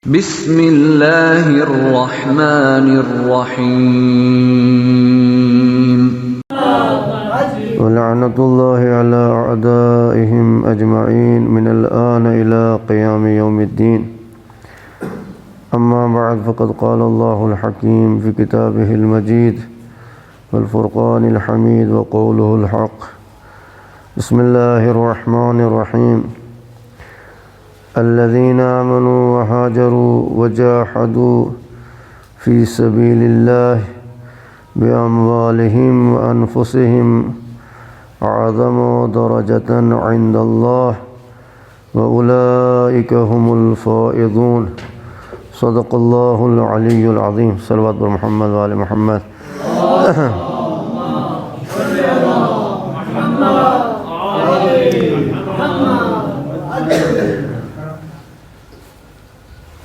بسم اللہ الرحمن الرحیم ولعنة الله على أعدائهم أجمعين من الآن إلى قيام يوم الدين. أما بعد فقد قال الله الحكيم في كتابه المجيد والفرقان الحميد وقوله الحق. بسم الله الرحمن الرحيم. الذين آمنوا وهاجروا وجاهدوا في سبيل الله بأموالهم وأنفسهم أعظم درجة عند الله وأولئك هم الفائزون. صدق الله العلي العظيم. صلوات بر محمد وآل محمد.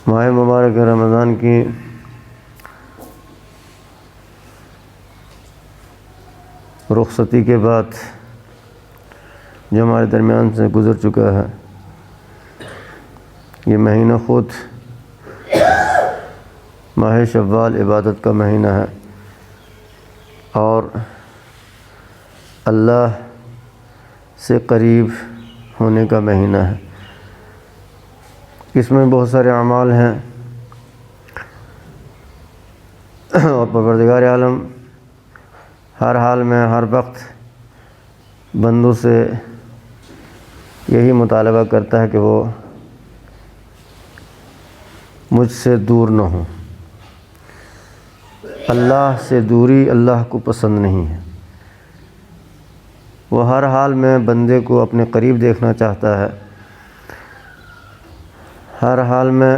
ماہ مبارک رمضان کی رخصتی کے بعد جو ہمارے درمیان سے گزر چکا ہے، یہ مہینہ خود ماہ شوال عبادت کا مہینہ ہے اور اللہ سے قریب ہونے کا مہینہ ہے۔ اس میں بہت سارے اعمال ہیں اور پروردگار عالم ہر حال میں ہر وقت بندوں سے یہی مطالبہ کرتا ہے کہ وہ مجھ سے دور نہ ہوں۔ اللہ سے دوری اللہ کو پسند نہیں ہے۔ وہ ہر حال میں بندے کو اپنے قریب دیکھنا چاہتا ہے، ہر حال میں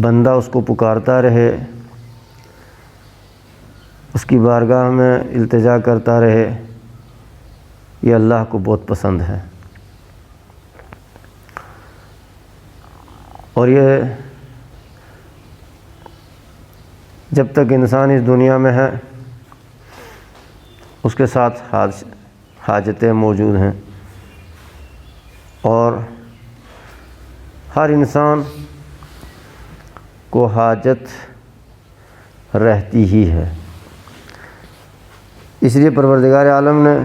بندہ اس کو پکارتا رہے، اس کی بارگاہ میں التجا کرتا رہے۔ یہ اللہ کو بہت پسند ہے اور یہ جب تک انسان اس دنیا میں ہے اس کے ساتھ حاجتیں موجود ہیں اور ہر انسان کو حاجت رہتی ہی ہے۔ اس لیے پروردگار عالم نے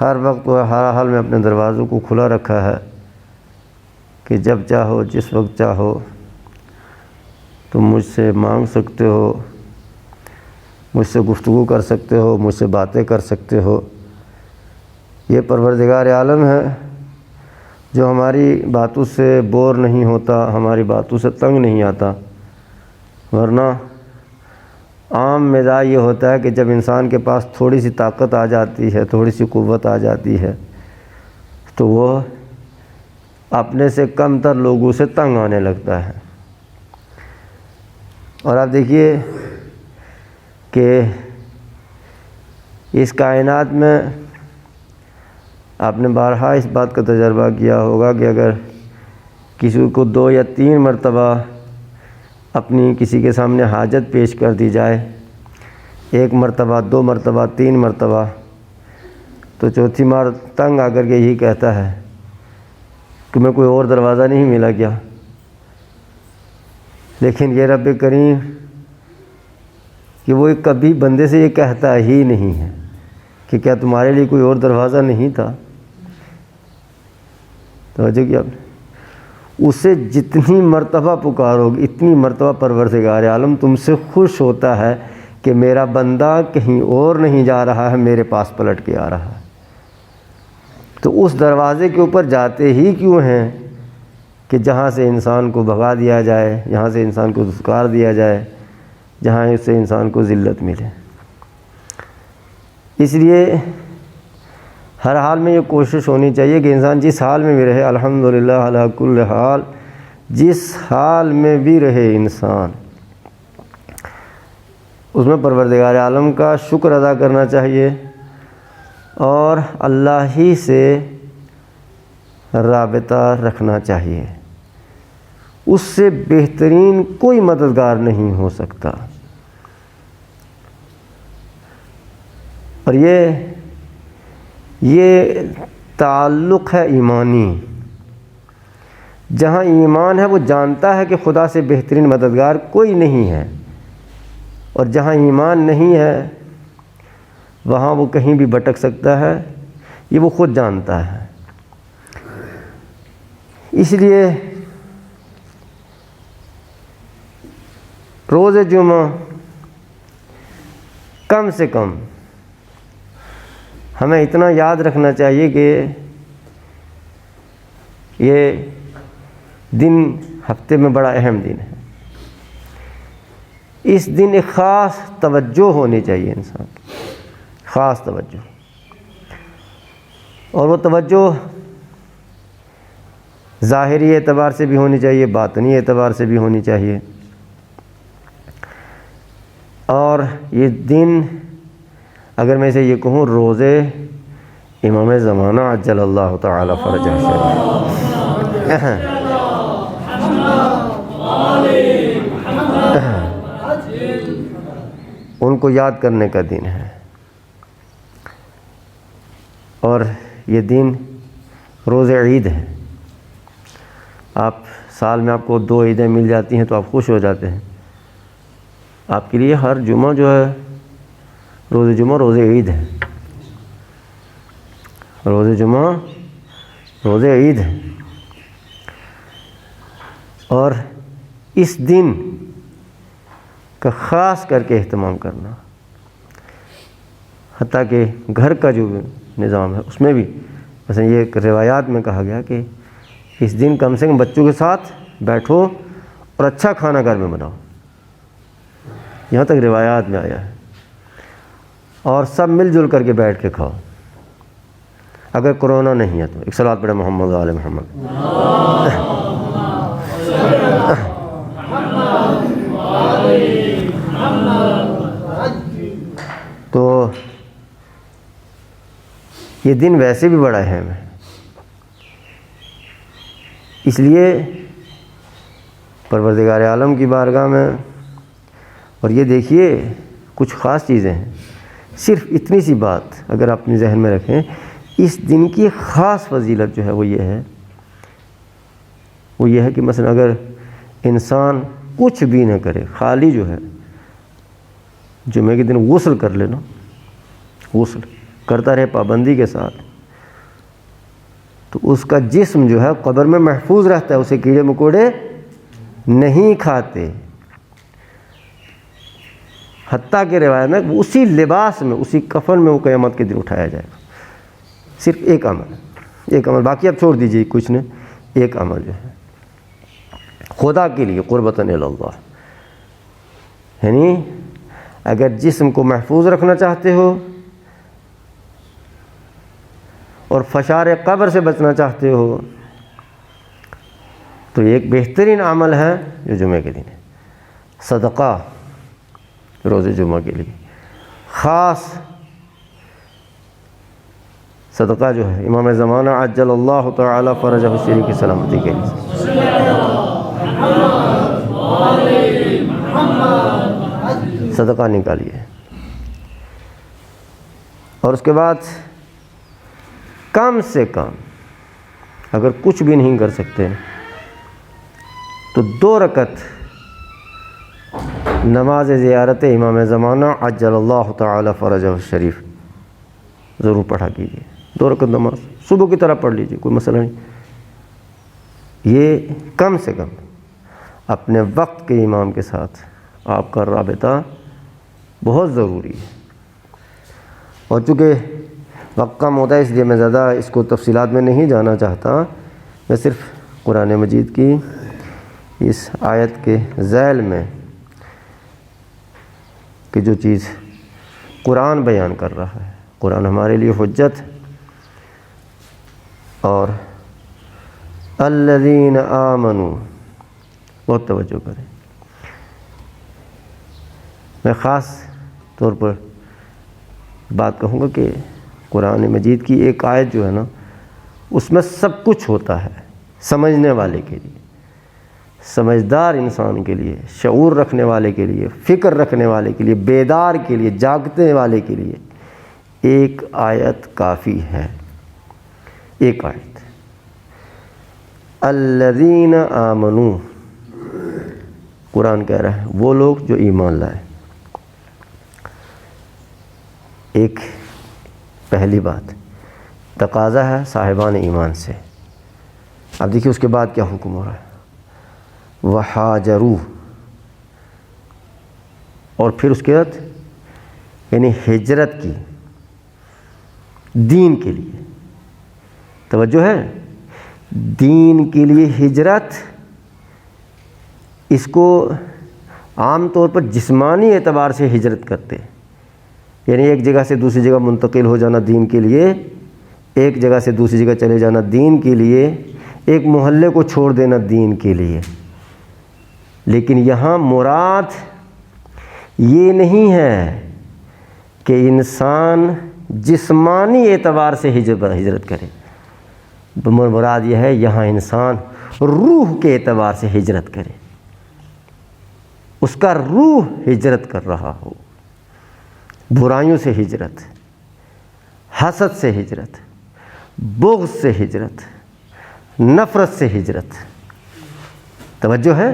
ہر وقت و ہر حال میں اپنے دروازوں کو کھلا رکھا ہے کہ جب چاہو جس وقت چاہو تم مجھ سے مانگ سکتے ہو، مجھ سے گفتگو کر سکتے ہو، مجھ سے باتیں کر سکتے ہو۔ یہ پروردگار عالم ہے جو ہماری باتوں سے بور نہیں ہوتا، ہماری باتوں سے تنگ نہیں آتا، ورنہ عام مزاج یہ ہوتا ہے کہ جب انسان کے پاس تھوڑی سی طاقت آ جاتی ہے، تھوڑی سی قوت آ جاتی ہے تو وہ اپنے سے کم تر لوگوں سے تنگ آنے لگتا ہے۔ اور آپ دیکھیے کہ اس کائنات میں آپ نے بارہا اس بات کا تجربہ کیا ہوگا کہ اگر کسی کو 2 یا 3 مرتبہ اپنی کسی کے سامنے حاجت پیش کر دی جائے، 1 مرتبہ 2 مرتبہ 3 مرتبہ، تو چوتھی بار تنگ آ کر کے یہی کہتا ہے کہ میں کوئی اور دروازہ نہیں ملا کیا؟ لیکن یہ رب کریم کہ وہ کبھی بندے سے یہ کہتا ہی نہیں ہے کہ کیا تمہارے لیے کوئی اور دروازہ نہیں تھا؟ توجہ کیا آپ نے؟ اسے جتنی مرتبہ پکارو گے اتنی مرتبہ پروردگار عالم تم سے خوش ہوتا ہے کہ میرا بندہ کہیں اور نہیں جا رہا ہے، میرے پاس پلٹ کے آ رہا ہے۔ تو اس دروازے کے اوپر جاتے ہی کیوں ہیں کہ جہاں سے انسان کو بھگا دیا جائے، جہاں سے انسان کو دھتکار دیا جائے، جہاں سے انسان کو ذلت ملے۔ اس لیے ہر حال میں یہ کوشش ہونی چاہیے کہ انسان جس حال میں بھی رہے، الحمدللہ علی کل حال، جس حال میں بھی رہے انسان اس میں پروردگار عالم کا شکر ادا کرنا چاہیے اور اللہ ہی سے رابطہ رکھنا چاہیے۔ اس سے بہترین کوئی مددگار نہیں ہو سکتا۔ اور یہ تعلق ہے ایمانی، جہاں ایمان ہے وہ جانتا ہے کہ خدا سے بہترین مددگار کوئی نہیں ہے، اور جہاں ایمان نہیں ہے وہاں وہ کہیں بھی بھٹک سکتا ہے، یہ وہ خود جانتا ہے۔ اس لیے روز جمعہ کم سے کم ہمیں اتنا یاد رکھنا چاہیے کہ یہ دن ہفتے میں بڑا اہم دن ہے۔ اس دن ایک خاص توجہ ہونی چاہیے انسان کی، خاص توجہ، اور وہ توجہ ظاہری اعتبار سے بھی ہونی چاہیے، باطنی اعتبار سے بھی ہونی چاہیے۔ اور یہ دن اگر میں اسے یہ کہوں روزے امام زمانہ عجل اللہ تعالی فرجہ شریف، ان کو یاد کرنے کا دن ہے۔ اور یہ دن روز عید ہے۔ آپ سال میں آپ کو 2 عیدیں مل جاتی ہیں تو آپ خوش ہو جاتے ہیں۔ آپ کے لیے ہر جمعہ جو ہے روز جمعہ روز عید ہے، روز جمعہ روز عید ہے۔ اور اس دن کا خاص کر کے اہتمام کرنا، حتیٰ کہ گھر کا جو نظام ہے اس میں بھی مثلا یہ روایات میں کہا گیا کہ اس دن کم سے کم بچوں کے ساتھ بیٹھو اور اچھا کھانا گھر میں بناؤ، یہاں تک روایات میں آیا ہے، اور سب مل جل کر کے بیٹھ کے کھاؤ۔ اگر کرونا نہیں ہے تو ایک صلوات پڑھے محمد و آل محمد۔ تو یہ دن ویسے بھی بڑا اہم ہے، اس لیے پروردگار عالم کی بارگاہ میں، اور یہ دیکھیے کچھ خاص چیزیں ہیں، صرف اتنی سی بات اگر آپ اپنے ذہن میں رکھیں، اس دن کی خاص فضیلت جو ہے وہ یہ ہے کہ مثلا اگر انسان کچھ بھی نہ کرے، خالی جو ہے جمعے کے دن غسل کر لینا، غسل کرتا رہے پابندی کے ساتھ، تو اس کا جسم جو ہے قبر میں محفوظ رہتا ہے، اسے کیڑے مکوڑے نہیں کھاتے۔ حتیٰ کہ روایت میں اسی لباس میں، اسی کفن میں وہ قیامت کے دن اٹھایا جائے گا۔ صرف ایک عمل، باقی اب چھوڑ دیجیے، کچھ نہیں، ایک عمل جو ہے خدا کے لیے قربتاً الی اللہ، یعنی اگر جسم کو محفوظ رکھنا چاہتے ہو اور فشار قبر سے بچنا چاہتے ہو تو یہ ایک بہترین عمل ہے جو جمعے کے دن ہے، صدقہ روز جمعہ کے لیے خاص صدقہ جو ہے امام زمانہ عجل اللہ تعالی فرجہ الشریف کی سلامتی کے لیے۔ صدقہ نکالیے، اور اس کے بعد کم سے کم اگر کچھ بھی نہیں کر سکتے تو 2 رکعت نماز زیارت امام زمانہ عجل اللہ تعالی فرجہ الشریف ضرور پڑھا کیجیے۔ 2 رکعت نماز صبح کی طرح پڑھ لیجیے، کوئی مسئلہ نہیں۔ یہ کم سے کم اپنے وقت کے امام کے ساتھ آپ کا رابطہ بہت ضروری ہے۔ اور چونکہ وقت کم ہوتا ہے اس لیے میں زیادہ اس کو تفصیلات میں نہیں جانا چاہتا، میں صرف قرآن مجید کی اس آیت کے ذیل میں کہ جو چیز قرآن بیان کر رہا ہے، قرآن ہمارے لیے حجت، اور الذین آمنوا، بہت توجہ کریں۔ میں خاص طور پر بات کہوں گا کہ قرآن مجید کی ایک آیت جو ہے نا، اس میں سب کچھ ہوتا ہے سمجھنے والے کے لیے، سمجھدار انسان کے لیے، شعور رکھنے والے کے لیے، فکر رکھنے والے کے لیے، بیدار کے لیے، جاگتے والے کے لیے ایک آیت کافی ہے، ایک آیت۔ الذین آمنوا، قرآن کہہ رہا ہے وہ لوگ جو ایمان لائے. ایک پہلی بات تقاضا ہے صاحبان ایمان سے. اب دیکھیے اس کے بعد کیا حکم ہو رہا ہے. وہاجروا، اور پھر اس کے بعد یعنی ہجرت کی دین کے لیے. توجہ ہے، دین کے لیے ہجرت، اس کو عام طور پر جسمانی اعتبار سے ہجرت کرتے ہیں، یعنی ایک جگہ سے دوسری جگہ منتقل ہو جانا دین کے لیے، ایک جگہ سے دوسری جگہ چلے جانا دین کے لیے، ایک محلے کو چھوڑ دینا دین کے لیے. لیکن یہاں مراد یہ نہیں ہے کہ انسان جسمانی اعتبار سے ہجرت کرے. مراد یہ ہے یہاں انسان روح کے اعتبار سے ہجرت کرے، اس کا روح ہجرت کر رہا ہو. برائیوں سے ہجرت، حسد سے ہجرت، بغض سے ہجرت، نفرت سے ہجرت. توجہ ہے،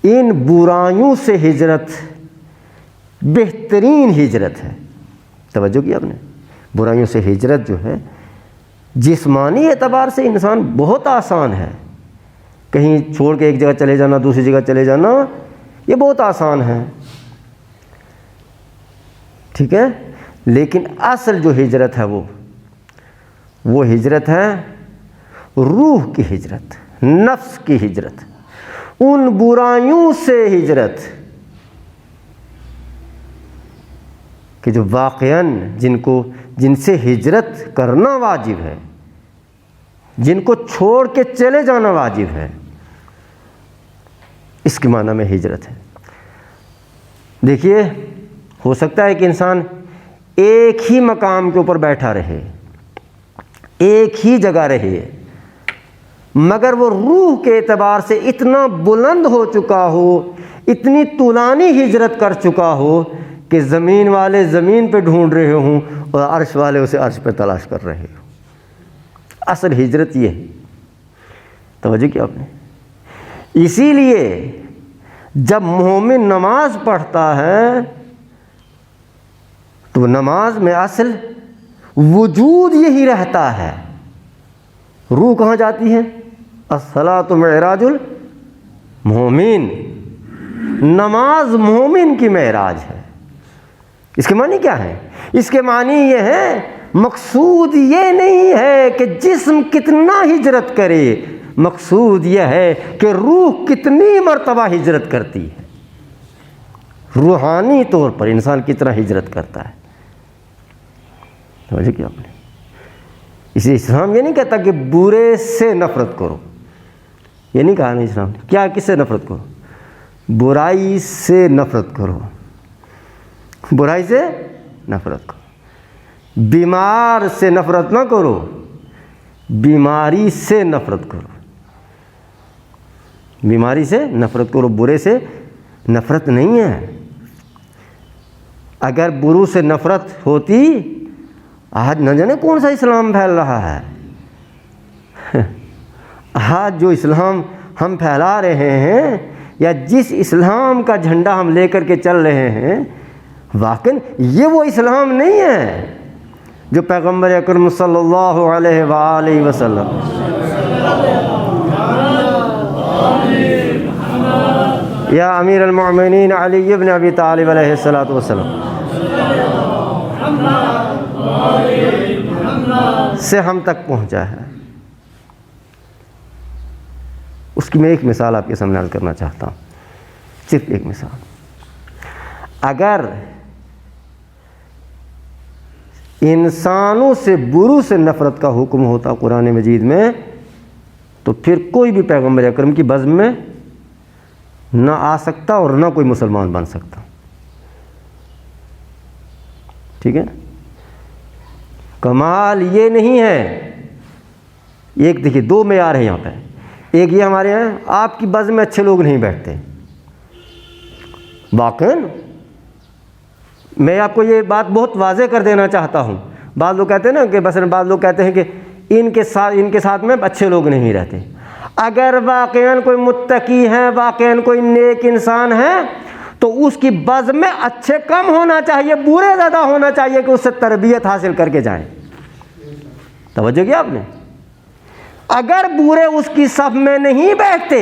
ان برائیوں سے ہجرت بہترین ہجرت ہے. توجہ کی آپ نے، برائیوں سے ہجرت جو ہے جسمانی اعتبار سے انسان بہت آسان ہے، کہیں چھوڑ کے ایک جگہ چلے جانا دوسری جگہ چلے جانا یہ بہت آسان ہے، ٹھیک ہے. لیکن اصل جو ہجرت ہے وہ ہجرت ہے روح کی ہجرت، نفس کی ہجرت، ان برائیوں سے ہجرت کہ جو واقعاً جن سے ہجرت کرنا واجب ہے، جن کو چھوڑ کے چلے جانا واجب ہے، اس کے معنی میں ہجرت ہے. دیکھیے ہو سکتا ہے کہ انسان ایک ہی مقام کے اوپر بیٹھا رہے، ایک ہی جگہ رہے، مگر وہ روح کے اعتبار سے اتنا بلند ہو چکا ہو، اتنی طولانی ہجرت کر چکا ہو کہ زمین والے زمین پہ ڈھونڈ رہے ہوں اور عرش والے اسے عرش پہ تلاش کر رہے ہوں. اصل ہجرت یہ ہے. توجہ کیا آپ نے. اسی لیے جب مومن نماز پڑھتا ہے تو نماز میں اصل وجود یہی رہتا ہے. روح کہاں جاتی ہے؟ الصلاۃ معراج المومن، نماز مومن کی معراج ہے. اس کے معنی کیا ہے؟ اس کے معنی یہ ہے، مقصود یہ نہیں ہے کہ جسم کتنا ہجرت کرے، مقصود یہ ہے کہ روح کتنی مرتبہ ہجرت کرتی ہے، روحانی طور پر انسان کتنا ہجرت کرتا ہے. سمجھے کیا آپ نے. اسے اسلام یہ نہیں کہتا کہ برے سے نفرت کرو، یہ نہیں کہا نا اسلام نے. کیا کس سے نفرت کرو؟ برائی سے نفرت کرو، برائی سے نفرت کرو. بیمار سے نفرت نہ کرو، بیماری سے نفرت کرو. بیماری سے نفرت کرو، برے سے نفرت نہیں ہے. اگر برو سے نفرت ہوتی، آج نہ جانے کون سا اسلام پھیل رہا ہے. آج جو اسلام ہم پھیلا رہے ہیں یا جس اسلام کا جھنڈا ہم لے کر کے چل رہے ہیں، واقعی یہ وہ اسلام نہیں ہے جو پیغمبر اکرم صلی اللہ علیہ وآلہ وسلم یا امیر المؤمنین علی ابن ابی طالب علیہ السلام سے ہم تک پہنچا ہے. اس کی میں ایک مثال آپ کے سامنے عرض کرنا چاہتا ہوں، صرف ایک مثال. اگر انسانوں سے برو سے نفرت کا حکم ہوتا قرآن مجید میں، تو پھر کوئی بھی پیغمبر اکرم کی بزم میں نہ آ سکتا اور نہ کوئی مسلمان بن سکتا. ٹھیک ہے. کمال یہ نہیں ہے، ایک دیکھیے دو معیار ہے یہاں پہ. ایک یہ ہمارے یہاں آپ کی بزم میں اچھے لوگ نہیں بیٹھتے. واقعی میں آپ کو یہ بات بہت واضح کر دینا چاہتا ہوں. بعض لوگ کہتے ہیں نا کہ مثلا بعض لوگ کہتے ہیں کہ ان کے ساتھ میں اچھے لوگ نہیں رہتے. اگر واقعاً کوئی متقی ہے، واقعاً کوئی نیک انسان ہے، تو اس کی بزم میں اچھے کم ہونا چاہیے، برے زیادہ ہونا چاہیے کہ اس سے تربیت حاصل کر کے جائیں. توجہ کیا آپ نے؟ اگر برے اس کی صف میں نہیں بیٹھتے،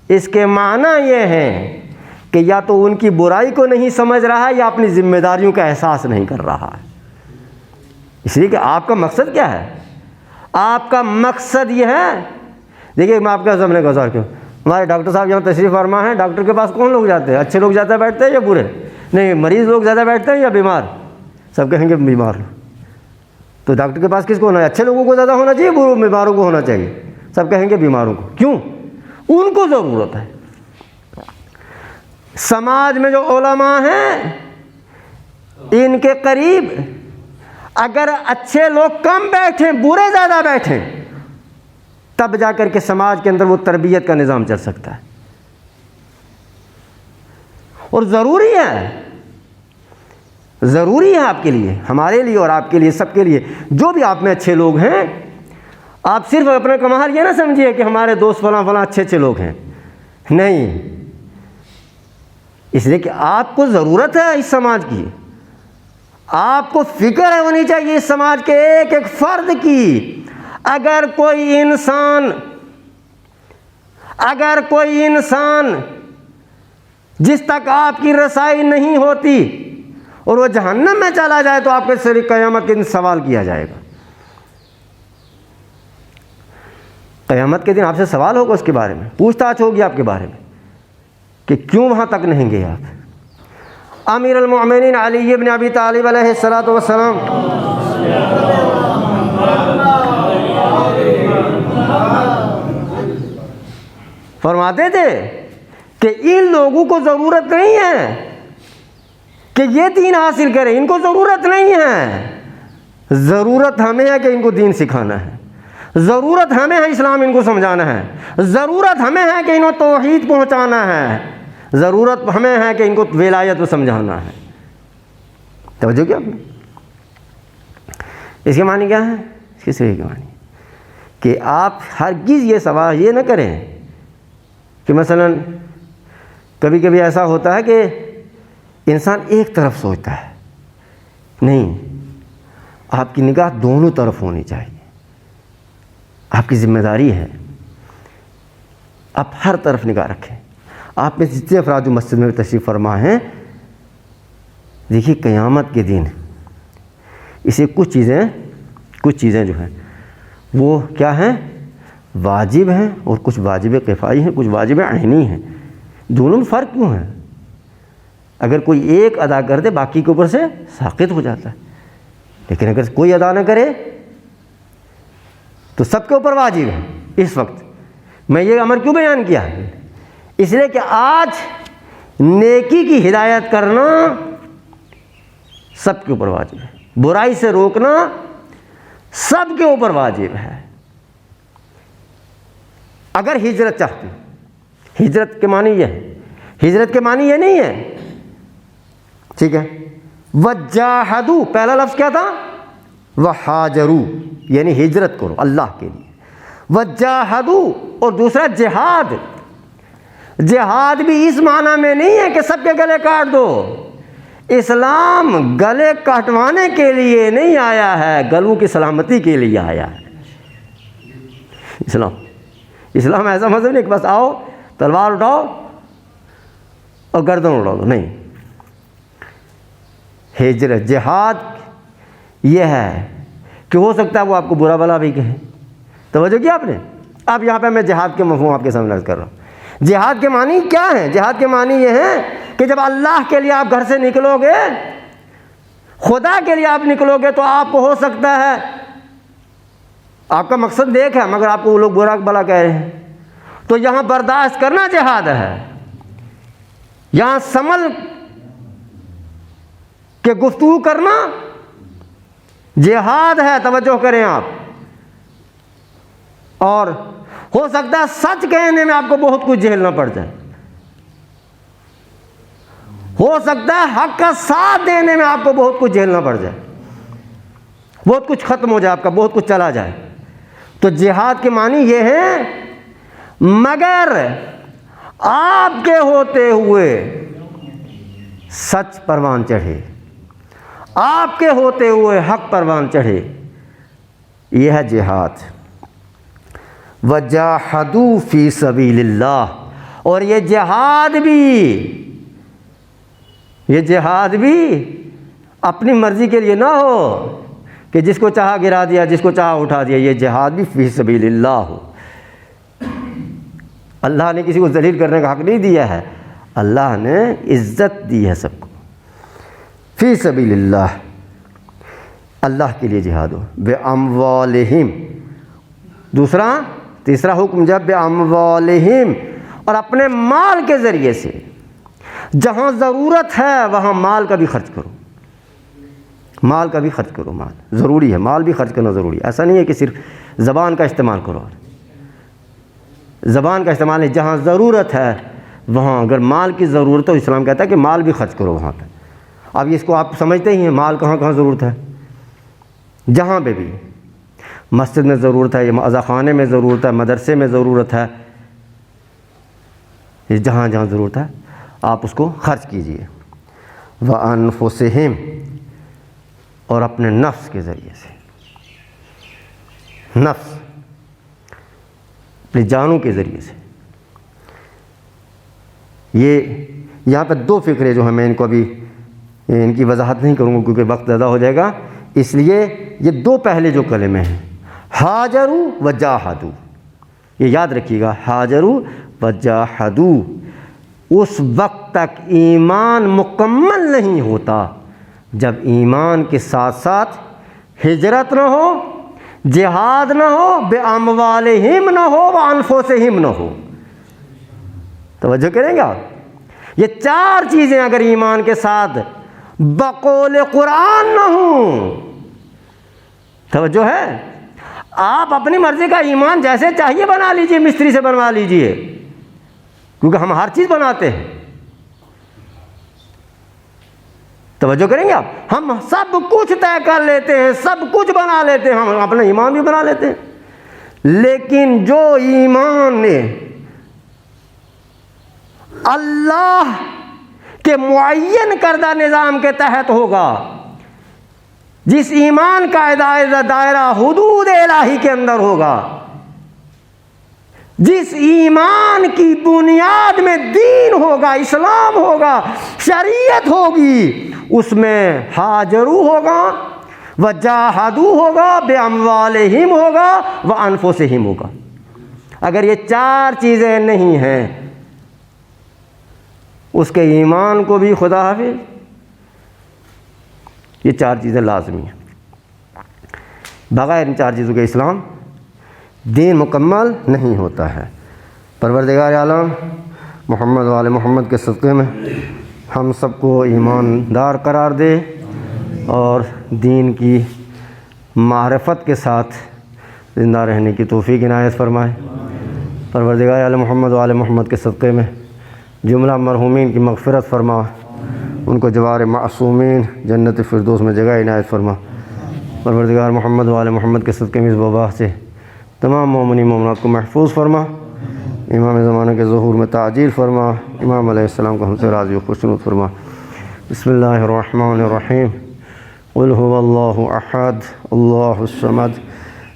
اس کے معنی یہ ہے کہ یا تو ان کی برائی کو نہیں سمجھ رہا ہے یا اپنی ذمہ داریوں کا احساس نہیں کر رہا ہے. اس لیے کہ آپ کا مقصد کیا ہے؟ آپ کا مقصد یہ ہے. دیکھیے میں آپ کا سامنے گزار کیوں، ہمارے ڈاکٹر صاحب یہاں تشریف فرما ہیں، ڈاکٹر کے پاس کون لوگ جاتے ہیں؟ اچھے لوگ زیادہ بیٹھتے ہیں یا برے؟ نہیں، مریض لوگ زیادہ بیٹھتے ہیں یا بیمار؟ سب کہیں گے بیمار لوگ. تو ڈاکٹر کے پاس کس کو ہونا ہے؟ اچھے لوگوں کو زیادہ ہونا چاہیے، بیماروں کو ہونا چاہیے؟ سب کہیں گے بیماروں کو. کیوں؟ ان کو ضرورت ہے. سماج میں جو علماء ہیں ان کے قریب اگر اچھے لوگ کم بیٹھیں، برے زیادہ بیٹھیں، تب جا کر کے سماج کے اندر وہ تربیت کا نظام چل سکتا ہے. اور ضروری ہے آپ کے لیے، ہمارے لیے اور آپ کے لیے، سب کے لیے، جو بھی آپ میں اچھے لوگ ہیں. آپ صرف اپنا کمال یہ نہ سمجھیے کہ ہمارے دوست فلاں اچھے لوگ ہیں. نہیں، اس لیے کہ آپ کو ضرورت ہے اس سماج کی، آپ کو فکر ہونی چاہیے اس سماج کے ایک ایک فرد کی. اگر کوئی انسان جس تک آپ کی رسائی نہیں ہوتی اور وہ جہنم میں چلا جائے تو آپ کے سر قیامت کے دن سوال کیا جائے گا. قیامت کے دن آپ سے سوال ہوگا، اس کے بارے میں پوچھ تاچھ ہوگی آپ کے بارے میں کہ کیوں وہاں تک نہیں گئے آپ. امیر المؤمنین علی بن ابی طالب علیہ الصلوۃ والسلام فرماتے تھے کہ ان لوگوں کو ضرورت نہیں ہے کہ یہ دین حاصل کریں، ان کو ضرورت نہیں ہے. ضرورت ہمیں ہے کہ ان کو دین سکھانا ہے، ضرورت ہمیں ہے اسلام ان کو سمجھانا ہے، ضرورت ہمیں ہے کہ ان کو توحید پہنچانا ہے، ضرورت ہمیں ہے کہ ان کو ولایت کو سمجھانا ہے. توجہ کیا؟ اس کے معنی کیا ہے؟ اس کے صحیح کے معنی کہ آپ ہرگز یہ سوال یہ نہ کریں کہ مثلا کبھی کبھی ایسا ہوتا ہے کہ انسان ایک طرف سوچتا ہے. نہیں، آپ کی نگاہ دونوں طرف ہونی چاہیے. آپ کی ذمہ داری ہے آپ ہر طرف نگاہ رکھیں. آپ میں جتنے افراد جو مسجد میں تشریف فرما ہیں، دیکھیے قیامت کے دن اسے کچھ چیزیں جو ہیں وہ کیا ہیں؟ واجب ہیں، اور کچھ واجب کفائی ہیں، کچھ واجب عینی ہیں. دونوں میں فرق کیوں ہے؟ اگر کوئی ایک ادا کر دے باقی کے اوپر سے ساقط ہو جاتا ہے، لیکن اگر کوئی ادا نہ کرے تو سب کے اوپر واجب ہے. اس وقت میں یہ امر کیوں بیان کیا؟ اس لیے کہ آج نیکی کی ہدایت کرنا سب کے اوپر واجب ہے، برائی سے روکنا سب کے اوپر واجب ہے. اگر ہجرت چاہتے، ہجرت کے معنی یہ ہے، ہجرت کے معنی یہ نہیں ہے، ٹھیک ہے؟ وجاہدوا، پہلا لفظ کیا تھا؟ وہاجروا، یعنی ہجرت کرو اللہ کے لیے. وجاہدوا، اور دوسرا جہاد. جہاد بھی اس معنی میں نہیں ہے کہ سب کے گلے کاٹ دو. اسلام گلے کاٹوانے کے لیے نہیں آیا ہے، گلوں کی سلامتی کے لیے آیا ہے. اسلام ایسا مذہب نہیں کہ بس آؤ تلوار اٹھاؤ اور گردن اڑا دو. نہیں، ہجرت جہاد یہ ہے کہ ہو سکتا ہے وہ آپ کو برا بلا بھی کہے. توجہ کیا آپ نے؟ اب یہاں پہ میں جہاد کے مفہوم آپ کے سامنے عرض کر رہا ہوں. جہاد کے معنی کیا ہیں؟ جہاد کے معنی یہ ہے کہ جب اللہ کے لیے آپ گھر سے نکلو گے، خدا کے لیے آپ نکلو گے، تو آپ کو ہو سکتا ہے آپ کا مقصد نیک ہے مگر آپ کو وہ لوگ برا بلا کہہ رہے ہیں، تو یہاں برداشت کرنا جہاد ہے. یہاں سنبھل کے گفتگو کرنا جہاد ہے. توجہ کریں آپ. اور ہو سکتا ہے سچ کہنے میں آپ کو بہت کچھ جھیلنا پڑ جائے، ہو سکتا ہے حق کا ساتھ دینے میں آپ کو بہت کچھ جھیلنا پڑ جائے. بہت کچھ ختم ہو جائے آپ کا، بہت کچھ چلا جائے. تو جہاد کے معنی یہ ہے مگر آپ کے ہوتے ہوئے سچ پروان چڑھے، آپ کے ہوتے ہوئے حق پروان چڑھے، یہ ہے جہاد. وجاہدوا فی سبیل اللہ. اور یہ جہاد بھی اپنی مرضی کے لیے نہ ہو کہ جس کو چاہا گرا دیا، جس کو چاہا اٹھا دیا. یہ جہاد بھی فی سبیل اللہ ہو. اللہ نے کسی کو ذلیل کرنے کا حق نہیں دیا ہے، اللہ نے عزت دی ہے سب کو. فی سبیل اللہ، اللہ کے لیے جہاد ہو. بِأَمْوَالِهِمْ. تیسرا حکم جب بِأَمْوَالِهِمْ، اور اپنے مال کے ذریعے سے. جہاں ضرورت ہے وہاں مال کا بھی خرچ کرو، مال کا بھی خرچ کرو. مال ضروری ہے، مال بھی خرچ کرنا ضروری ہے. ایسا نہیں ہے کہ صرف زبان کا استعمال کرو. زبان کا استعمال نہیں، جہاں ضرورت ہے وہاں اگر مال کی ضرورت ہے تو اسلام کہتا ہے کہ مال بھی خرچ کرو وہاں پہ. اب اس کو آپ سمجھتے ہی ہیں مال کہاں کہاں ضرورت ہے. جہاں پہ بھی مسجد میں ضرورت ہے، اذا خانے میں ضرورت ہے، مدرسے میں ضرورت ہے، جہاں جہاں ضرورت ہے آپ اس کو خرچ کیجیے. وَأَنفُسِهِمْ، اور اپنے نفس کے ذریعے سے. نفس اپنی جانوں کے ذریعے سے. یہ یہاں پہ دو فکرے جو ہیں، میں ان کو ابھی ان کی وضاحت نہیں کروں گا کیونکہ وقت زیادہ ہو جائے گا. اس لیے یہ دو پہلے جو کلمے ہیں ہاجروا وجاہدوا، یہ یاد رکھیے گا. ہاجروا وجاہدوا. اس وقت تک ایمان مکمل نہیں ہوتا جب ایمان کے ساتھ ساتھ ہجرت نہ ہو، جہاد نہ ہو، بِأَمْوَالِهِمْ نہ ہو، وَأَنفُسِهِمْ نہ ہو. توجہ کریں گے آپ؟ یہ چار چیزیں اگر ایمان کے ساتھ بقول قرآن نہ ہوں، توجہ ہے، آپ اپنی مرضی کا ایمان جیسے چاہیے بنا لیجئے، مستری سے بنوا لیجئے، کیونکہ ہم ہر چیز بناتے ہیں. توجہ کریں گے آپ؟ ہم سب کچھ طے کر لیتے ہیں، سب کچھ بنا لیتے ہیں، ہم اپنا ایمان بھی بنا لیتے ہیں. لیکن جو ایمان نے اللہ کے معین کردہ نظام کے تحت ہوگا، جس ایمان کا دائرہ حدود الہی کے اندر ہوگا، جس ایمان کی بنیاد میں دین ہوگا، اسلام ہوگا، شریعت ہوگی، اس میں ہاجروا ہوگا، وجاہدوا ہوگا، بِأَمْوَالِهِمْ ہوگا، وَأَنفُسِهِمْ ہوگا. اگر یہ چار چیزیں نہیں ہیں اس کے ایمان کو بھی خدا حافظ. یہ چار چیزیں لازمی ہیں. بغیر ان چار چیزوں کے اسلام دین مکمل نہیں ہوتا ہے. پروردگار عالم محمد و آل محمد کے صدقے میں ہم سب کو ایماندار قرار دے اور دین کی معرفت کے ساتھ زندہ رہنے کی توفیق عنایت فرمائے. پروردگار عالم محمد و آل محمد کے صدقے میں جملہ مرحومین کی مغفرت فرما، ان کو جوار معصومین جنت فردوس میں جگہ عنایت فرما. پروردگار محمد و آل محمد کے صدقے میں اس وبا سے تمام مومنین مومنات کو محفوظ فرما. امام زمانہ کے ظہور میں تعجیل فرما. امام علیہ السلام کو ہم سے راضی و خوشنود فرما. بسم اللہ الرحمن الرحیم. قل هو اللہ احد اللہ الصمد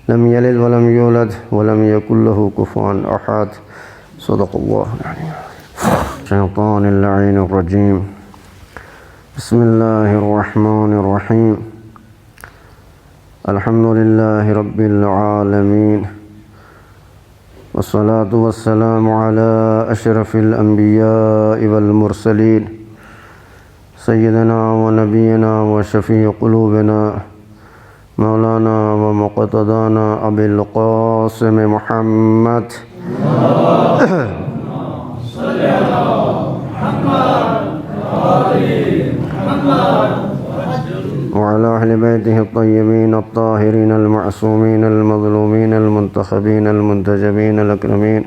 لم یلد ولم یولد ولم یکن له کفوا احد. صدق اللہ العظیم. الشیطان اللعین الرجیم. بسم اللہ الرحمن الرحیم. الحمد للہ رب العالمین، والصلاة والسلام على اشرف الانبیاء والمرسلین، سیدنا و نبینا و شفیع قلوبنا مولانا و مقتدانا ابی القاسم محمد وعلى أهل بيته الطيبين الطاهرين المعصومين المظلومين المنتخبين المنتجبين الأكرمين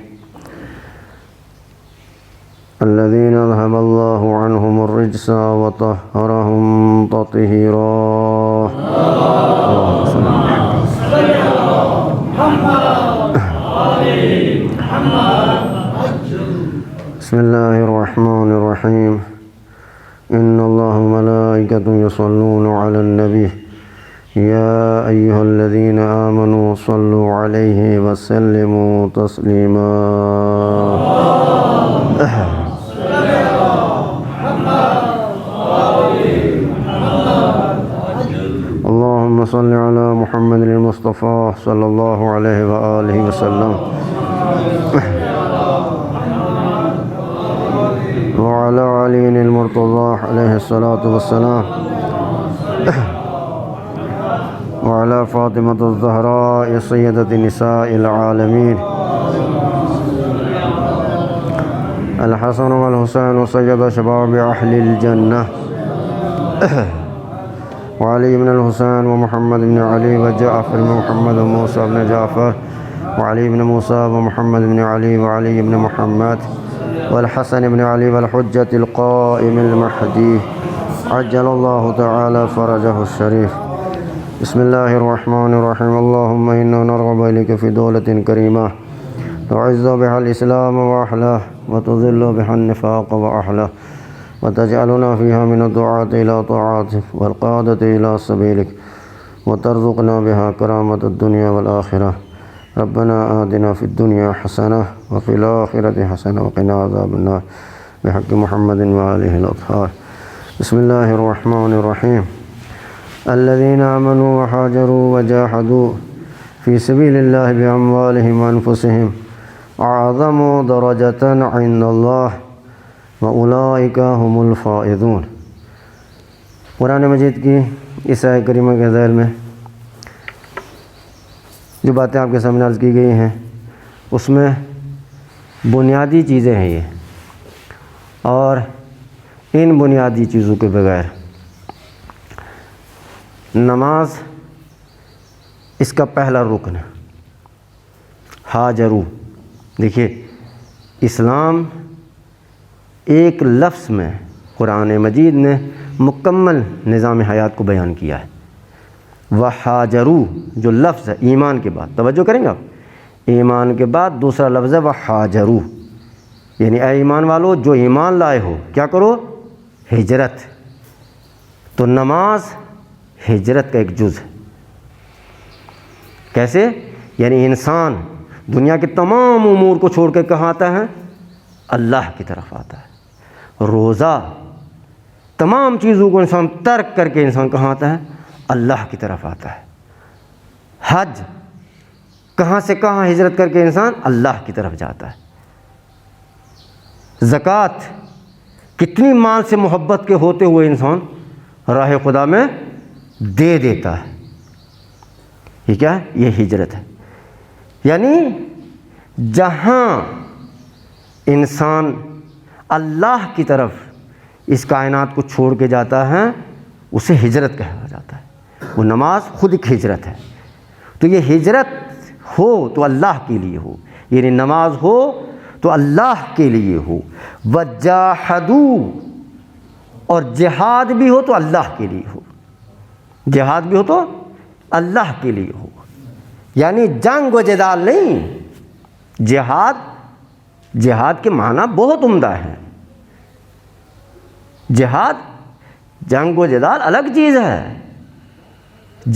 الذين أذهب الله عنهم الرجس وطهرهم تطهيرا. بسم الله الرحمن الرحيم إن الله وملائكته يصلون على النبي يا أيها الذين آمنوا صلوا عليه وسلموا تسليما اللهم صل على محمد المصطفى صلى الله عليه وآله وسلم وعلى علي المرتضى عليه الصلاة والسلام وعلى فاطمة الزهراء سيدة نساء العالمين الحسن والحسين سيد شباب أهل الجنة وعلي بن الحسين ومحمد بن علي وجعفر بن محمد وموسى بن جعفر وعلي بن موسى ومحمد بن علي وعلي بن محمد والحسن بن علي والحجة القائم المهدي عجل الله تعالى فرجه الشريف بسم الله الرحمن الرحيم اللهم إنا نرغب إليك في دولة كريمة تعز بها الإسلام وأهله وتذل بها النفاق وأهله وتجعلنا فيها من الدعاة إلى طاعتك والقادة إلى سبيلك وترزقنا بها كرامة الدنيا والآخرة ربنا آتنا في الدنيا حسنة وفي الآخرة حسنة وقنا عذاب النار بحق محمد وآله الأطهار بسم الله الرحمن الرحيم الذين آمنوا وهاجروا وجاهدوا في سبيل الله بأموالهم وأنفسهم أعظم درجة عند الله وَأُولَٰئِكَ هُمُ الْفَائِزُونَ قرآن مجید کی اس آیت کریمہ کے ذیل میں جو باتیں آپ کے سامنے عرض کی گئی ہیں اس میں بنیادی چیزیں ہیں یہ، اور ان بنیادی چیزوں کے بغیر نماز اس کا پہلا رکن ہے۔ ہاجرو، دیکھیے اسلام ایک لفظ میں قرآن مجید نے مکمل نظام حیات کو بیان کیا ہے۔ وحاجرو جو لفظ ہے ایمان کے بعد، توجہ کریں گے آپ، ایمان کے بعد دوسرا لفظ ہے وحاجرو، یعنی اے ایمان والو جو ایمان لائے ہو کیا کرو؟ ہجرت۔ تو نماز ہجرت کا ایک جز ہے۔ کیسے؟ یعنی انسان دنیا کے تمام امور کو چھوڑ کے کہاں آتا ہے؟ اللہ کی طرف آتا ہے۔ روزہ، تمام چیزوں کو انسان ترک کر کے انسان کہاں آتا ہے؟ اللہ کی طرف آتا ہے۔ حج، کہاں سے کہاں ہجرت کر کے انسان اللہ کی طرف جاتا ہے۔ زکوٰۃ، کتنی مال سے محبت کے ہوتے ہوئے انسان راہ خدا میں دے دیتا ہے۔ یہ کیا ہے؟ یہ ہجرت ہے۔ یعنی جہاں انسان اللہ کی طرف اس کائنات کو چھوڑ کے جاتا ہے اسے ہجرت کہا جاتا ہے۔ وہ نماز خود ایک ہجرت ہے۔ تو یہ ہجرت ہو تو اللہ کے لیے ہو، یعنی نماز ہو تو اللہ کے لیے ہو۔ وجاہدوا، اور جہاد بھی ہو تو اللہ کے لیے ہو، جہاد بھی ہو تو اللہ کے لیے ہو، یعنی جنگ و جدال نہیں۔ جہاد کے معنی بہت عمدہ ہیں۔ جہاد، جنگ و جدال الگ چیز ہے۔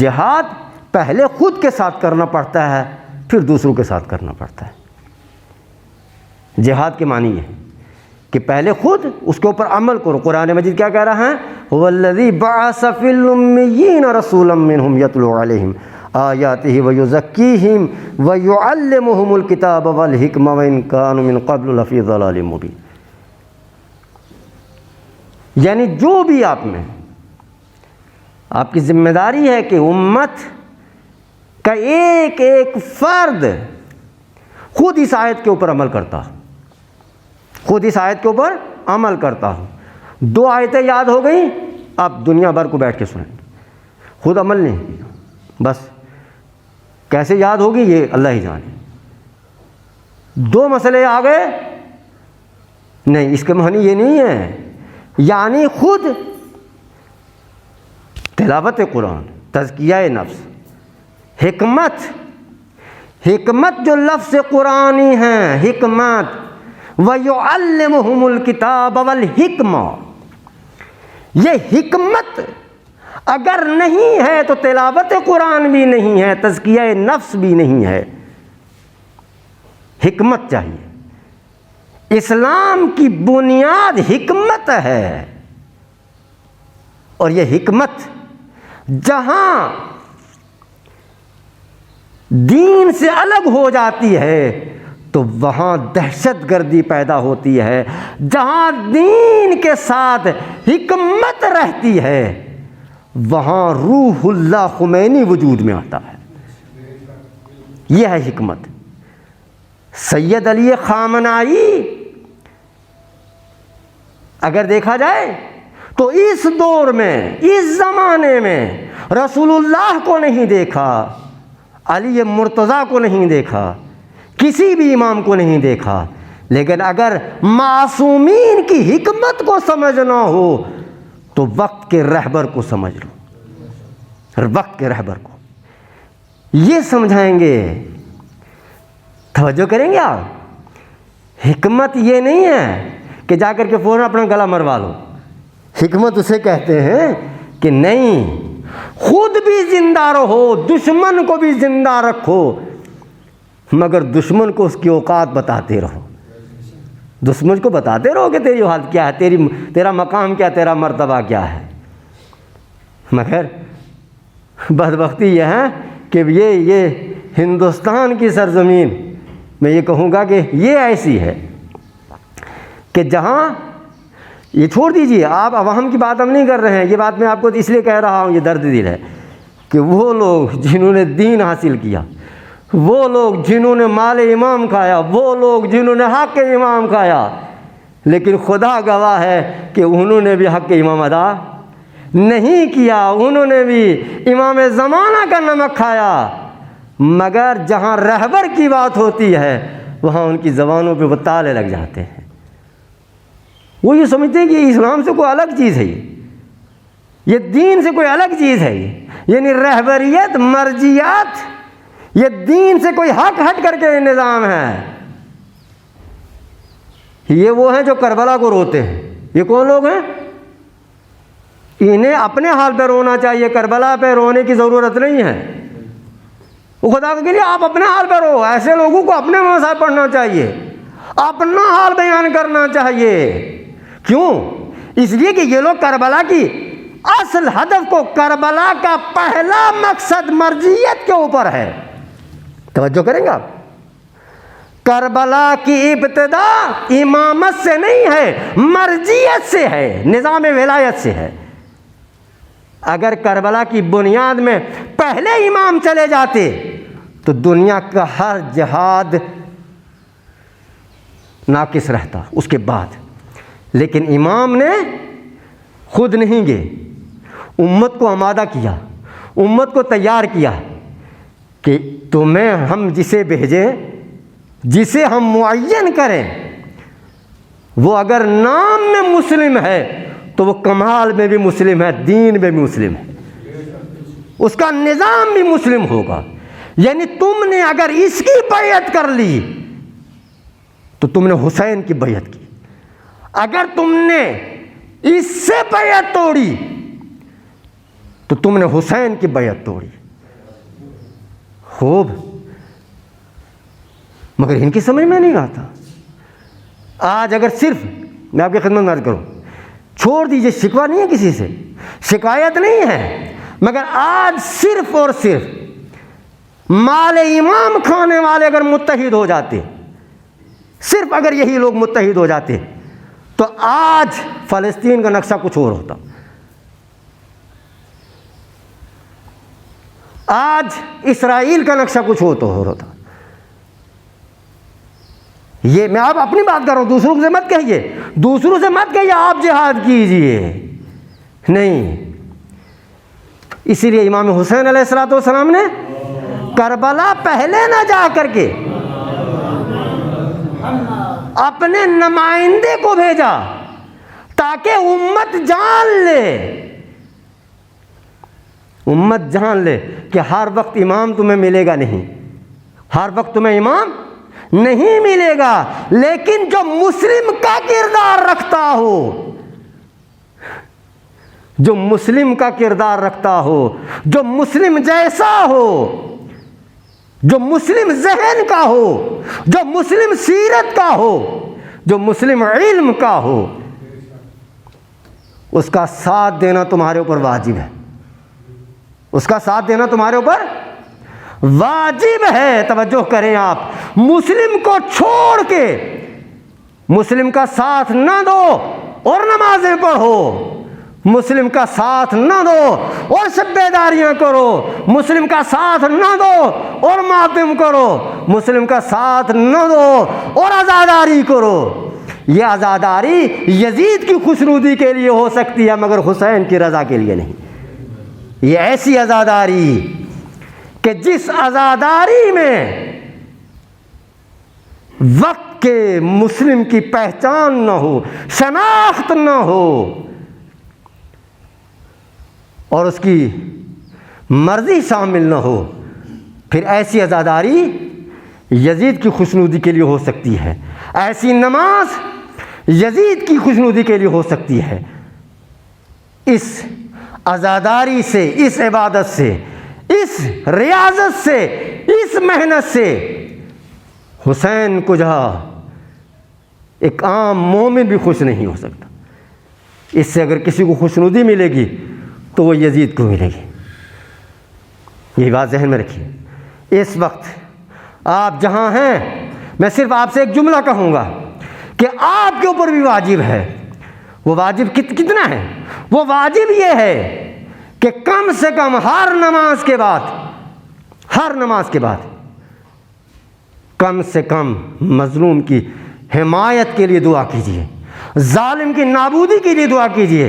جہاد پہلے خود کے ساتھ کرنا پڑتا ہے، پھر دوسروں کے ساتھ کرنا پڑتا ہے۔ جہاد کے معنی یہ کہ پہلے خود اس کے اوپر عمل کرو۔ قرآن مجید کیا کہہ رہا ہے؟ هو الذی بعث فی الأمیین رسولا منہم یتلو علیہم آیاتہ ویزکیہم ویعلمہم الکتاب والحکمہ وإن کانوا من قبل لفی ضلال مبین۔ یعنی جو بھی آپ میں آپ کی ذمہ داری ہے کہ امت کا ایک ایک فرد خود اس آیت کے اوپر عمل کرتا ہو، خود اس آیت کے اوپر عمل کرتا ہو۔ 2 آیتیں یاد ہو گئی، آپ دنیا بھر کو بیٹھ کے سنیں، خود عمل نہیں کیا، بس کیسے یاد ہوگی یہ اللہ ہی جانے۔ 2 مسئلے آ گئے، نہیں، اس کے معنی یہ نہیں ہے، یعنی خود تلاوت قرآن، تزکیہ نفس، حکمت جو لفظ قرآنی ہیں، حکمت وَيُعَلِّمُهُمُ الْكِتَابَ وَالْحِکْمَةَ، یہ حکمت اگر نہیں ہے تو تلاوت قرآن بھی نہیں ہے، تزکیہ نفس بھی نہیں ہے، حکمت چاہیے۔ اسلام کی بنیاد حکمت ہے، اور یہ حکمت جہاں دین سے الگ ہو جاتی ہے تو وہاں دہشت گردی پیدا ہوتی ہے، جہاں دین کے ساتھ حکمت رہتی ہے وہاں روح اللہ خمینی وجود میں آتا ہے۔ یہ ہے حکمت۔ سید علی خامنائی اگر دیکھا جائے تو اس دور میں، اس زمانے میں رسول اللہ کو نہیں دیکھا، علی مرتضیٰ کو نہیں دیکھا، کسی بھی امام کو نہیں دیکھا، لیکن اگر معصومین کی حکمت کو سمجھنا ہو تو وقت کے رہبر کو سمجھ لو، وقت کے رہبر کو یہ سمجھائیں گے۔ توجہ کریں گے آپ؟ حکمت یہ نہیں ہے کہ جا کر کے فوراً اپنا گلا مروا لو، حکمت اسے کہتے ہیں کہ نہیں، خود بھی زندہ رہو، دشمن کو بھی زندہ رکھو، مگر دشمن کو اس کی اوقات بتاتے رہو، دشمن کو بتاتے رہو کہ تیری حالت کیا ہے، تیرا مقام کیا، تیرا مرتبہ کیا ہے۔ مگر بدبختی یہ ہے کہ یہ ہندوستان کی سرزمین میں یہ کہوں گا کہ یہ ایسی ہے کہ جہاں، یہ چھوڑ دیجئے آپ عوام کی بات ہم نہیں کر رہے ہیں، یہ بات میں آپ کو اس لیے کہہ رہا ہوں، یہ درد دل ہے کہ وہ لوگ جنہوں نے دین حاصل کیا، وہ لوگ جنہوں نے مال امام کھایا، وہ لوگ جنہوں نے حق امام کھایا، لیکن خدا گواہ ہے کہ انہوں نے بھی حق امام ادا نہیں کیا، انہوں نے بھی امام زمانہ کا نمک کھایا، مگر جہاں رہبر کی بات ہوتی ہے وہاں ان کی زبانوں پہ وہ تالے لگ جاتے ہیں۔ وہ یہ سمجھتے ہیں کہ یہ اسلام سے کوئی الگ چیز ہے، یہ دین سے کوئی الگ چیز ہے، یعنی رہبریت، مرجیات، یہ دین سے کوئی حق ہٹ کر کے نظام ہے۔ یہ وہ ہیں جو کربلا کو روتے ہیں۔ یہ کون لوگ ہیں؟ انہیں اپنے حال پہ رونا چاہیے، کربلا پہ رونے کی ضرورت نہیں ہے۔ وہ خدا کے لیے آپ اپنے حال پہ رو، ایسے لوگوں کو اپنے مذہب پڑھنا چاہیے، اپنا حال بیان کرنا چاہیے۔ کیوں؟ اس لیے کہ یہ لوگ کربلا کی اصل ہدف کو، کربلا کا پہلا مقصد مرجیت کے اوپر ہے۔ توجہ کریں گے آپ؟ کربلا کی ابتدا امامت سے نہیں ہے، مرجیت سے ہے، نظام ولایت سے ہے۔ اگر کربلا کی بنیاد میں پہلے امام چلے جاتے تو دنیا کا ہر جہاد ناقص رہتا اس کے بعد، لیکن امام نے خود نہیں گئے، امت کو آمادہ کیا، امت کو تیار کیا کہ تمہیں ہم جسے بھیجیں، جسے ہم معین کریں، وہ اگر نام میں مسلم ہے تو وہ کمال میں بھی مسلم ہے، دین میں بھی مسلم ہے، اس کا نظام بھی مسلم ہوگا۔ یعنی تم نے اگر اس کی بیعت کر لی تو تم نے حسین کی بیعت کی، اگر تم نے اس سے بیعت توڑی تو تم نے حسین کی بیعت توڑی۔ خوب، مگر ان کی سمجھ میں نہیں آتا۔ آج اگر صرف میں آپ کی خدمت میں عرض کروں، چھوڑ دیجئے، شکوہ نہیں ہے کسی سے، شکایت نہیں ہے، مگر آج صرف اور صرف مال امام کھانے والے اگر متحد ہو جاتے، صرف اگر یہی لوگ متحد ہو جاتے تو آج فلسطین کا نقشہ کچھ اور ہوتا، آج اسرائیل کا نقشہ کچھ اور ہوتا۔ یہ میں آپ اپنی بات کر رہا ہوں، دوسروں سے مت کہیے، دوسروں سے مت کہیے آپ جہاد کیجئے، نہیں۔ اسی لیے امام حسین علیہ السلام نے کربلا پہلے نہ جا کر کے اپنے نمائندے کو بھیجا تاکہ امت جان لے، امت جان لے کہ ہر وقت امام تمہیں ملے گا نہیں، ہر وقت تمہیں امام نہیں ملے گا، لیکن جو مسلم کا کردار رکھتا ہو، جو مسلم کا کردار رکھتا ہو، جو مسلم جیسا ہو، جو مسلم ذہن کا ہو، جو مسلم سیرت کا ہو، جو مسلم علم کا ہو، اس کا ساتھ دینا تمہارے اوپر واجب ہے، اس کا ساتھ دینا تمہارے اوپر واجب ہے۔ توجہ کریں آپ، مسلم کو چھوڑ کے مسلم کا ساتھ نہ دو اور نمازیں پڑھو، مسلم کا ساتھ نہ دو اور شب داریاں کرو، مسلم کا ساتھ نہ دو اور ماتم کرو، مسلم کا ساتھ نہ دو اور عزاداری کرو۔ یہ عزاداری یزید کی خوشنودی کے لیے ہو سکتی ہے، مگر حسین کی رضا کے لیے نہیں۔ یہ ایسی عزاداری کہ جس عزاداری میں وقت کے مسلم کی پہچان نہ ہو، شناخت نہ ہو، اور اس کی مرضی شامل نہ ہو، پھر ایسی عزاداری یزید کی خوشنودی کے لیے ہو سکتی ہے، ایسی نماز یزید کی خوشنودی کے لیے ہو سکتی ہے۔ اس عزاداری سے، اس عبادت سے، اس ریاضت سے، اس محنت سے حسین کو جہاں ایک عام مومن بھی خوش نہیں ہو سکتا۔ اس سے اگر کسی کو خوشنودی ملے گی تو وہ یزید کو ملے گی۔ یہ بات ذہن میں رکھیے۔ اس وقت آپ جہاں ہیں، میں صرف آپ سے ایک جملہ کہوں گا کہ آپ کے اوپر بھی واجب ہے۔ وہ واجب کتنا ہے؟ وہ واجب یہ ہے کہ کم سے کم ہر نماز کے بعد کم سے کم مظلوم کی حمایت کے لیے دعا کیجیے، ظالم کی نابودی کے لیے دعا کیجیے،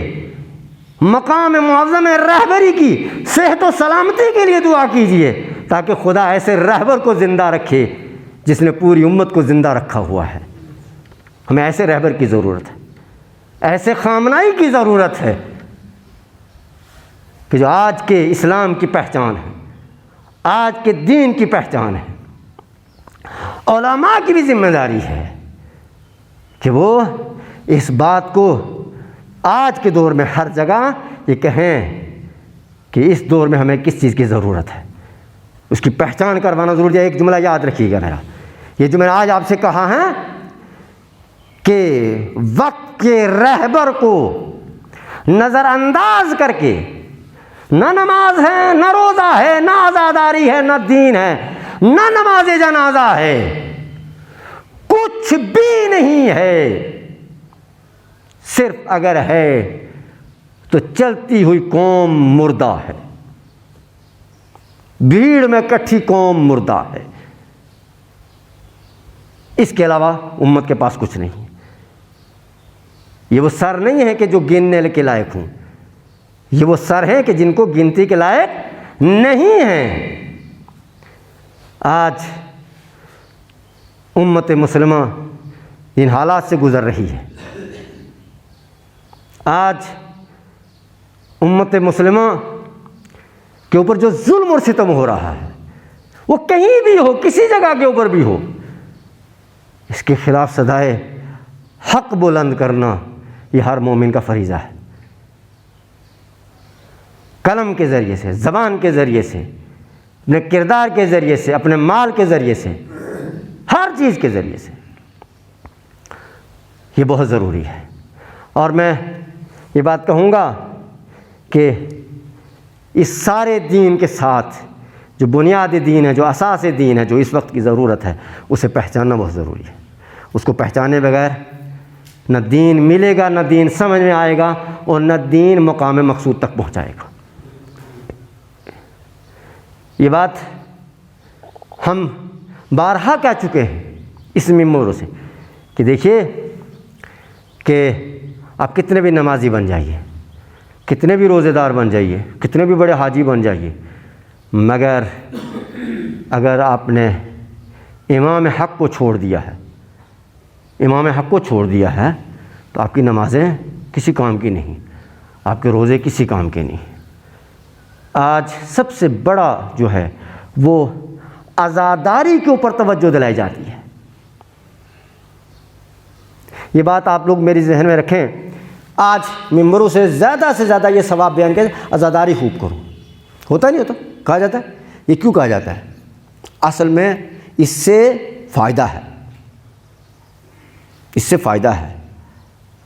مقام معظم رہبری کی صحت و سلامتی کے لیے دعا کیجیے، تاکہ خدا ایسے رہبر کو زندہ رکھے جس نے پوری امت کو زندہ رکھا ہوا ہے۔ ہمیں ایسے رہبر کی ضرورت ہے، ایسے خامنائی کی ضرورت ہے کہ جو آج کے اسلام کی پہچان ہے، آج کے دین کی پہچان ہے۔ علماء کی بھی ذمہ داری ہے کہ وہ اس بات کو آج کے دور میں ہر جگہ یہ کہیں کہ اس دور میں ہمیں کس چیز کی ضرورت ہے، اس کی پہچان کروانا ضروری ہے۔ ایک جملہ یاد رکھیے گا میرا، یہ جو میں نے آج آپ سے کہا ہے کہ وقت کے رہبر کو نظر انداز کر کے، نہ نماز ہے، نہ روزہ ہے، نہ عزاداری ہے، نہ دین ہے، نہ نماز جنازہ ہے، کچھ بھی نہیں ہے۔ صرف اگر ہے تو چلتی ہوئی قوم مردہ ہے، بھیڑ میں کٹھی قوم مردہ ہے۔ اس کے علاوہ امت کے پاس کچھ نہیں۔ یہ وہ سر نہیں ہے کہ جو گننے کے لائق ہوں، یہ وہ سر ہیں کہ جن کو گنتی کے لائق نہیں ہیں۔ آج امت مسلمہ ان حالات سے گزر رہی ہے۔ آج امت مسلمہ کے اوپر جو ظلم اور ستم ہو رہا ہے، وہ کہیں بھی ہو، کسی جگہ کے اوپر بھی ہو، اس کے خلاف صدائے حق بلند کرنا یہ ہر مومن کا فریضہ ہے۔ قلم کے ذریعے سے، زبان کے ذریعے سے، اپنے کردار کے ذریعے سے، اپنے مال کے ذریعے سے، ہر چیز کے ذریعے سے، یہ بہت ضروری ہے۔ اور میں یہ بات کہوں گا کہ اس سارے دین کے ساتھ جو بنیادی دین ہے، جو اساس دین ہے، جو اس وقت کی ضرورت ہے، اسے پہچاننا بہت ضروری ہے۔ اس کو پہچانے بغیر نہ دین ملے گا، نہ دین سمجھ میں آئے گا، اور نہ دین مقام مقصود تک پہنچائے گا۔ یہ بات ہم بارہا کہہ چکے ہیں اس ممبروں سے کہ دیکھیے کہ آپ کتنے بھی نمازی بن جائیے، کتنے بھی روزے دار بن جائیے، کتنے بھی بڑے حاجی بن جائیے، مگر اگر آپ نے امام حق کو چھوڑ دیا ہے، امام حق کو چھوڑ دیا ہے، تو آپ کی نمازیں کسی کام کی نہیں، آپ کے روزے کسی کام کے نہیں۔ آج سب سے بڑا جو ہے وہ عزاداری کے اوپر توجہ دلائی جاتی ہے۔ یہ بات آپ لوگ میری ذہن میں رکھیں. آج ممبروں سے زیادہ یہ ثواب بیان کریں عزاداری خوب کرو. ہوتا نہیں ہوتا؟ کہا جاتا ہے. یہ کیوں کہا جاتا ہے؟ اصل میں اس سے فائدہ ہے، اس سے فائدہ ہے.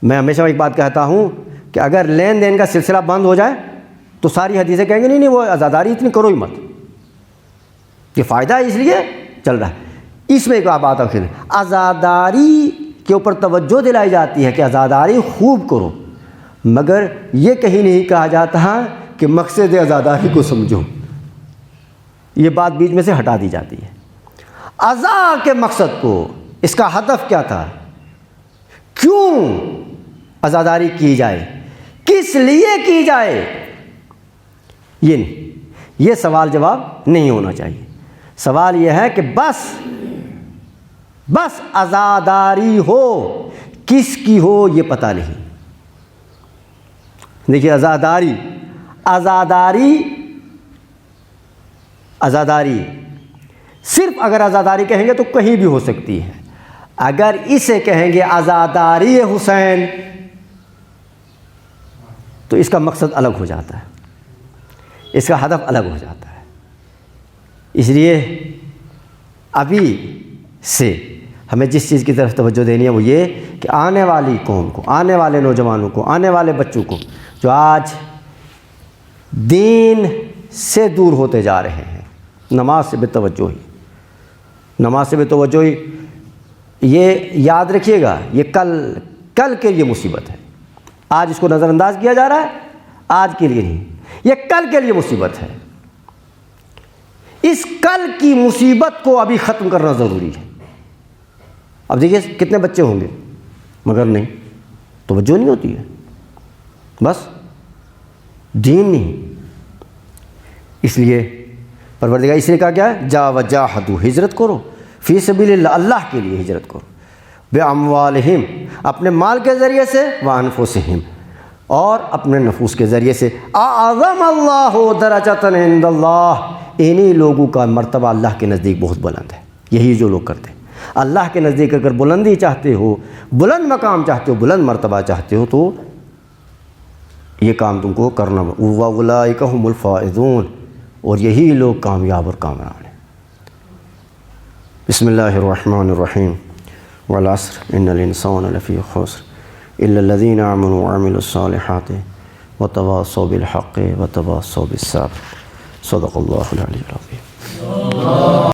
میں ہمیشہ ایک بات کہتا ہوں کہ اگر لین دین کا سلسلہ بند ہو جائے تو ساری حدیثیں کہیں گے نہیں وہ عزاداری اتنی کرو ہی مت. یہ فائدہ ہے اس لیے چل رہا ہے. اس میں ایک بات آخر عزاداری کے اوپر توجہ دلائی جاتی ہے کہ عزاداری خوب کرو، مگر یہ کہیں نہیں کہا جاتا کہ مقصد عزاداری کو سمجھو. یہ بات بیچ میں سے ہٹا دی جاتی ہے. عزا کے مقصد کو، اس کا ہدف کیا تھا، کیوں عزاداری کی جائے، کس لیے کی جائے، یہ نہیں، یہ سوال جواب نہیں ہونا چاہیے. سوال یہ ہے کہ بس عزاداری ہو، کس کی ہو یہ پتہ نہیں. دیکھیے عزاداری صرف اگر عزاداری کہیں گے تو کہیں بھی ہو سکتی ہے. اگر اسے کہیں گے عزاداری حسین تو اس کا مقصد الگ ہو جاتا ہے، اس کا ہدف الگ ہو جاتا ہے. اس لیے ابھی سے ہمیں جس چیز کی طرف توجہ دینی ہے وہ یہ کہ آنے والی قوم کو، آنے والے نوجوانوں کو، آنے والے بچوں کو جو آج دین سے دور ہوتے جا رہے ہیں، نماز سے بے توجہی، یہ یاد رکھیے گا، یہ کل کے لیے مصیبت ہے. آج اس کو نظر انداز کیا جا رہا ہے، آج کے لیے نہیں، یہ کل کے لیے مصیبت ہے. اس کل کی مصیبت کو ابھی ختم کرنا ضروری ہے. اب دیکھیے کتنے بچے ہوں گے مگر نہیں، توجہ نہیں ہوتی ہے، بس دین نہیں. اس لیے پروردگار اس لیے کہا کیا ہے، جا وجاہدوا، ہجرت کرو، فی سبیل اللہ، اللہ کے لیے ہجرت کرو، باموالہم، اپنے مال کے ذریعے سے، وانفسہم، اور اپنے نفوس کے ذریعے سے. اعظم اللہ درجۃ عند اللہ، انہی لوگوں کا مرتبہ اللہ کے نزدیک بہت بلند ہے. یہی جو لوگ کرتے ہیں اللہ کے نزدیک، اگر بلندی چاہتے ہو، بلند مقام چاہتے ہو، بلند مرتبہ چاہتے ہو تو یہ کام تم کو کرنا. وَأُولَٰئِكَ هُمُ الْفَائِزُونَ، اور یہی لوگ کامیاب اور کامران ہیں. بسم اللہ الرحمن الرحیم. والعصر ان الانسان لفی خسر الا الذین آمنوا وعملوا الصالحات وتواصوا بالحق وتواصوا بالصبر. صدق اللہ العلی العظیم.